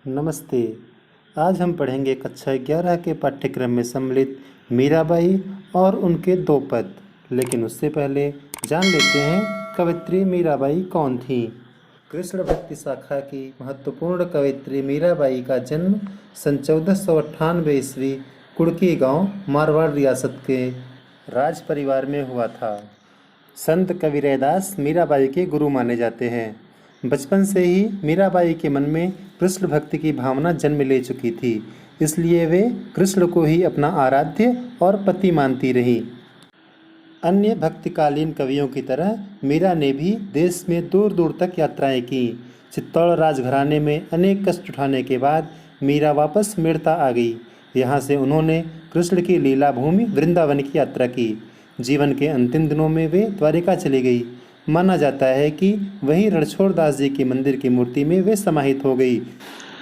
नमस्ते। आज हम पढ़ेंगे कक्षा 11 के पाठ्यक्रम में सम्मिलित मीराबाई और उनके दो पद। लेकिन उससे पहले जान लेते हैं कवयित्री मीराबाई कौन थीं। कृष्ण भक्ति शाखा की महत्वपूर्ण कवयित्री मीराबाई का जन्म सन 1498 ईस्वी कुड़की गांव, मारवाड़ रियासत के राज परिवार में हुआ था। संत कबीरदास मीराबाई के गुरु माने जाते हैं। बचपन से ही मीराबाई के मन में कृष्ण भक्ति की भावना जन्म ले चुकी थी, इसलिए वे कृष्ण को ही अपना आराध्य और पति मानती रहीं। अन्य भक्तिकालीन कवियों की तरह मीरा ने भी देश में दूर दूर तक यात्राएं की। चित्तौड़ राजघराने में अनेक कष्ट उठाने के बाद मीरा वापस मेड़ता आ गई। यहाँ से उन्होंने कृष्ण की लीला भूमि वृंदावन की यात्रा की। जीवन के अंतिम दिनों में वे द्वारिका चली गई। माना जाता है कि वहीं रणछोड़ दास जी के मंदिर की मूर्ति में वे समाहित हो गई।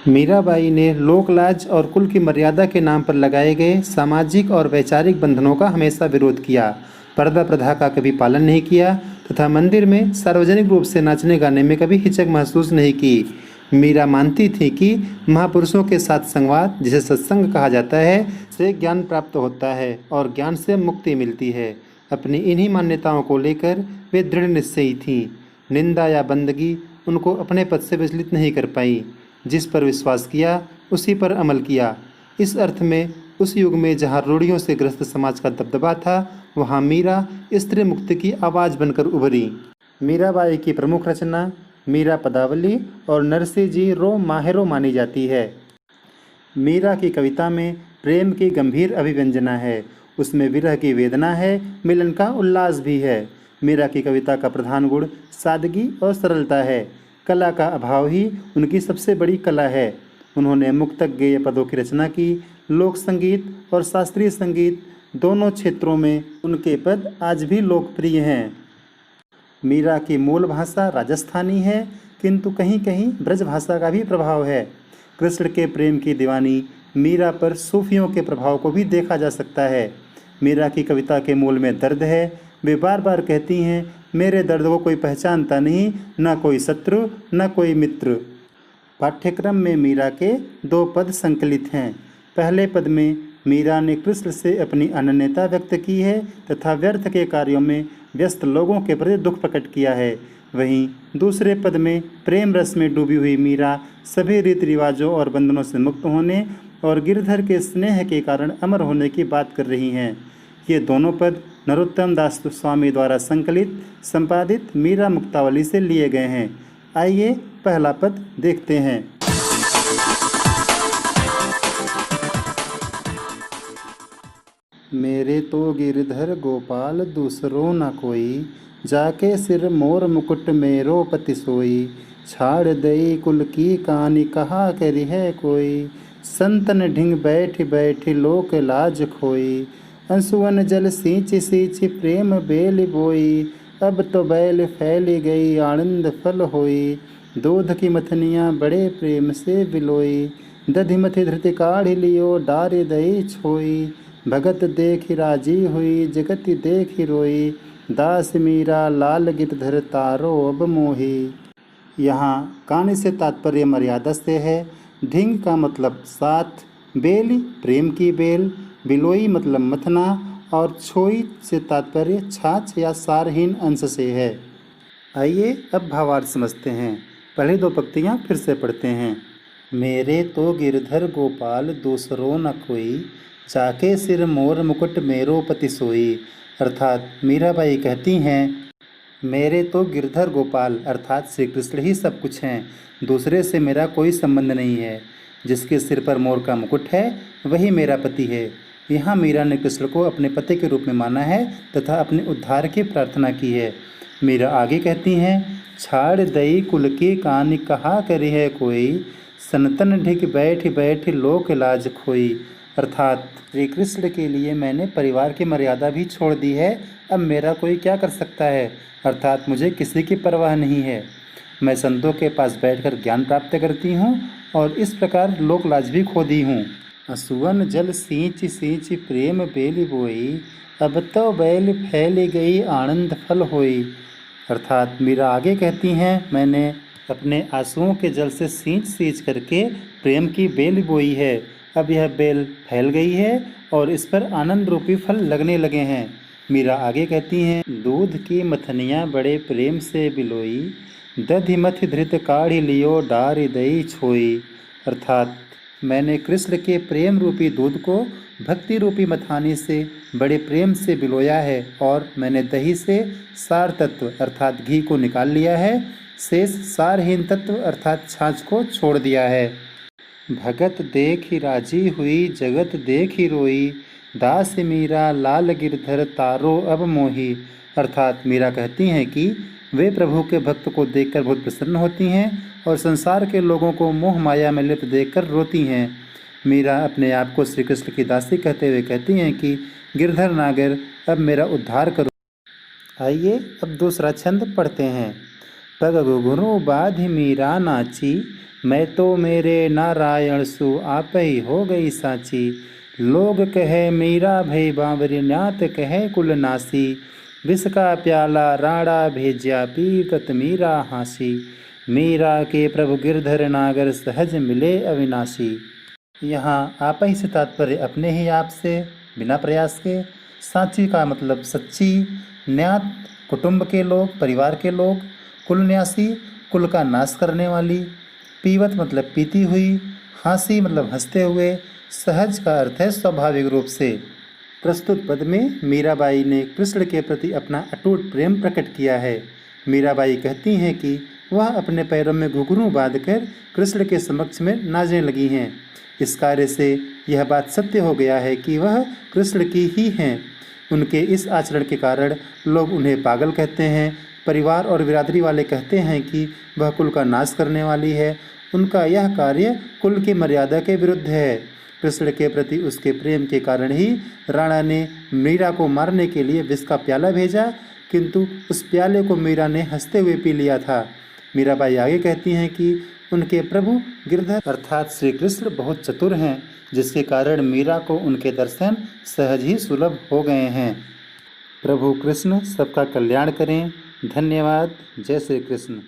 मीराबाई ने लोकलाज और कुल की मर्यादा के नाम पर लगाए गए सामाजिक और वैचारिक बंधनों का हमेशा विरोध किया, पर्दा प्रथा का कभी पालन नहीं किया तथा मंदिर में सार्वजनिक रूप से नाचने गाने में कभी हिचक महसूस नहीं की। मीरा मानती थी कि महापुरुषों के साथ संवाद, जिसे सत्संग कहा जाता है, से ज्ञान प्राप्त होता है और ज्ञान से मुक्ति मिलती है। अपनी इन्हीं मान्यताओं को लेकर वे दृढ़ निश्चयी थीं। निंदा या बंदगी उनको अपने पद से विचलित नहीं कर पाई। जिस पर विश्वास किया उसी पर अमल किया। इस अर्थ में उस युग में जहाँ रूढ़ियों से ग्रस्त समाज का दबदबा था, वहाँ मीरा स्त्री मुक्ति की आवाज़ बनकर उभरी। मीराबाई की प्रमुख रचना मीरा पदावली और नरसिंह जी रो माहेरो मानी जाती है। मीरा की कविता में प्रेम की गंभीर अभिव्यंजना है, उसमें विरह की वेदना है, मिलन का उल्लास भी है। मीरा की कविता का प्रधान गुण सादगी और सरलता है। कला का अभाव ही उनकी सबसे बड़ी कला है। उन्होंने मुक्तक गेय पदों की रचना की। लोक संगीत और शास्त्रीय संगीत दोनों क्षेत्रों में उनके पद आज भी लोकप्रिय हैं। मीरा की मूल भाषा राजस्थानी है, किंतु कहीं कहीं ब्रज भाषा का भी प्रभाव है। कृष्ण के प्रेम की दीवानी मीरा पर सूफियों के प्रभाव को भी देखा जा सकता है। मीरा की कविता के मूल में दर्द है। वे बार बार कहती हैं, मेरे दर्द को कोई पहचानता नहीं, न कोई शत्रु न कोई मित्र। पाठ्यक्रम में मीरा के दो पद संकलित हैं। पहले पद में मीरा ने कृष्ण से अपनी अनन्यता व्यक्त की है तथा व्यर्थ के कार्यों में व्यस्त लोगों के प्रति दुख प्रकट किया है। वहीं दूसरे पद में प्रेम रस में डूबी हुई मीरा सभी रीति रिवाजों और बंधनों से मुक्त होने और गिरधर के स्नेह के कारण अमर होने की बात कर रही हैं। ये दोनों पद नरोत्तम दास स्वामी द्वारा संकलित संपादित मीरा मुक्तावली से लिए गए हैं। आइए पहला पद देखते हैं। मेरे तो गिरधर गोपाल दूसरो न कोई, जाके सिर मोर मुकुट मेरो पति सोई। छाड़ दई कुल की कहानी कहा करी है कोई, संतन ढिंग बैठ बैठ लोक लाज खोई। अंसुअन जल सींच सींच प्रेम बेल बोई, अब तो बैल फैली गई आनंद फल होई। दूध की मथनियाँ बड़े प्रेम से बिलोई, दधि मथि धृति काढ़ लियो डारे दई छोई। भगत देखी राजी हुई जगति देखी रोई, दास मीरा लाल गिरधर तारो अब मोही। यहाँ कान से तात्पर्य मर्यादा से है। ढिंग का मतलब साथ, बेल प्रेम की बेल, बिलोई मतलब मथना और छोई से तात्पर्य छाछ या सारहीन अंश से है। आइए अब भावार्थ समझते हैं। पहले दो पंक्तियाँ फिर से पढ़ते हैं। मेरे तो गिरधर गोपाल दूसरो न कोई, जाके सिर मोर मुकुट मेरो पति सोई। अर्थात मीराबाई कहती हैं, मेरे तो गिरधर गोपाल अर्थात श्री कृष्ण ही सब कुछ हैं, दूसरे से मेरा कोई संबंध नहीं है। जिसके सिर पर मोर का मुकुट है वही मेरा पति है। यहाँ मीरा ने कृष्ण को अपने पति के रूप में माना है तथा अपने उद्धार की प्रार्थना की है। मीरा आगे कहती हैं, छाड़ दई कुल की कहानी कहा करी है कोई, सनतन ढिक बैठ बैठ लोक लाज खोई। अर्थात श्री कृष्ण के लिए मैंने परिवार की मर्यादा भी छोड़ दी है, अब मेरा कोई क्या कर सकता है। अर्थात मुझे किसी की परवाह नहीं है। मैं संतों के पास बैठकर ज्ञान प्राप्त करती हूँ और इस प्रकार लोक लाज भी खो दी हूँ। असुवन जल सींच सींच प्रेम बेली बोई, अब तो बैल फैली गई आनंद फल होई। अर्थात मीरा आगे कहती हैं, मैंने अपने आंसुओं के जल से सींच सींच करके प्रेम की बेल बोई है। अब यह बेल फैल गई है और इस पर आनंद रूपी फल लगने लगे हैं। मीरा आगे कहती हैं, दूध की मथनियाँ बड़े प्रेम से बिलोई, दधि मथि धृत काढ़ी लियो डारी दई छोई। अर्थात मैंने कृष्ण के प्रेम रूपी दूध को भक्ति रूपी मथानी से बड़े प्रेम से बिलोया है और मैंने दही से सार तत्व अर्थात घी को निकाल लिया है, शेष सारहीन तत्व अर्थात छाछ को छोड़ दिया है। भगत देख ही राजी हुई, जगत देख ही रोई, दास मीरा लाल गिरधर तारो अब मोही। अर्थात मीरा कहती हैं कि वे प्रभु के भक्त को देखकर बहुत प्रसन्न होती हैं और संसार के लोगों को मोह माया में लिप्त देखकर रोती हैं। मीरा अपने आप को श्री कृष्ण की दासी कहते हुए कहती हैं कि गिरधर नागर अब मेरा उद्धार करो। आइए अब दूसरा छंद पढ़ते हैं। पग घुघुरु बाधि मीरा नाची, मैं तो मेरे नारायण सु आप ही हो गई साची। लोग कहे मीरा भई बांवरी, न्यात कहे कुल नासी, विष का प्याला राणा भेज्या पी तत मीरा हासी। मीरा के प्रभु गिरधर नागर सहज मिले अविनाशी। यहाँ आप ही से तात्पर्य अपने ही आप से बिना प्रयास के, साची का मतलब सच्ची, न्यात कुटुंब के लोग परिवार के लोग, कुल न्यासी कुल का नाश करने वाली, पीवत मतलब पीती हुई, हासी मतलब हंसते हुए, सहज का अर्थ है स्वाभाविक रूप से। प्रस्तुत पद में मीराबाई ने कृष्ण के प्रति अपना अटूट प्रेम प्रकट किया है। मीराबाई कहती हैं कि वह अपने पैरों में घुघरू बांधकर कृष्ण के समक्ष में नाचने लगी हैं। इस कार्य से यह बात सत्य हो गया है कि वह कृष्ण की ही हैं। उनके इस आचरण के कारण लोग उन्हें पागल कहते हैं। परिवार और बिरादरी वाले कहते हैं कि वह कुल का नाश करने वाली है। उनका यह कार्य कुल की मर्यादा के विरुद्ध है। कृष्ण के प्रति उसके प्रेम के कारण ही राणा ने मीरा को मारने के लिए विष का प्याला भेजा, किंतु उस प्याले को मीरा ने हंसते हुए पी लिया था। मीराबाई आगे कहती हैं कि उनके प्रभु गिरधर अर्थात श्री कृष्ण बहुत चतुर हैं, जिसके कारण मीरा को उनके दर्शन सहज ही सुलभ हो गए हैं। प्रभु कृष्ण सबका कल्याण करें। धन्यवाद। जय श्री कृष्ण।